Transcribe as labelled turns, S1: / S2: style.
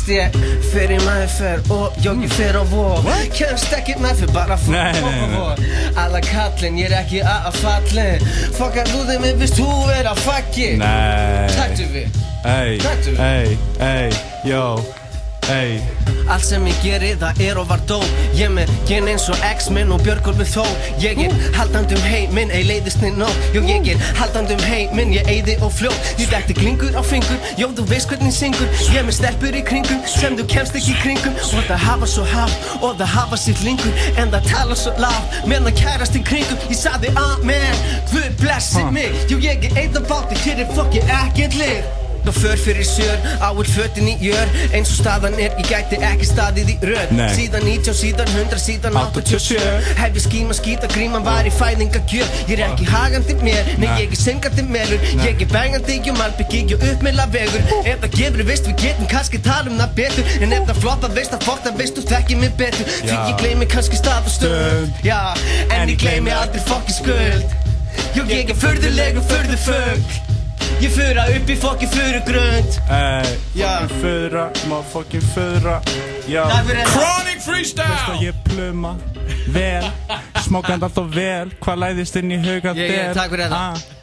S1: Ég fer í meðferð og ég fer á vor. Kemst ekki meðferð bara vor. Alla kallinn, ég ekki fallin. Fucka lúðið mig viðst þú að fucki. Taktu við.
S2: Yo,
S1: allt sem ég geri það og var dó. Ég með gen eins og X-Men og Björgólfur Þór. Ég haldandi heiminn, leiðist niður nóg. Ég haldandi heiminn, ég eyði og fljótt. Ég dætti klingur á fingur, þú veist hvernig syngur. Ég með stelpur í kringum, sem þú kemst ekki í kringum. Og það hafa svo hátt, og það hafa sitt lingur. En það tala svo lágt, meðan kærast í kringum. Ég sagði amen, Guð blessi mig. Ég einn af báti, hér fucking ekkert lið. Og för fyrir sjör, fötin í jör. Eins og staðan ég gæti ekki staðið í röð. Síðan 19, síðan 100, síðan 87. Hef ég skíma, skýta, gríman var í fæðingagjöf. Ég ekki hagandi mér, nei ég syngandi melur. Ég bengandi, malbyggi, uppmeila vegur. Ef það gefur veist, við getum kannski tala það betur. En ef það flott að veist, það veist þú þekki mig betur. Því ég gleymi kannski stað og stund. Já, en ég gleymi aldrei fokkin skuld. Ég furðulegu furðufugl. Ég fura upp í fokkin furugrund.
S2: Fura, má fokkin fura.
S3: Chronic freestyle.
S2: Veist að ég pluma vel, smókandi alltaf vel. Hvað læðist inn í huga þér?
S1: Takk fyrir þetta.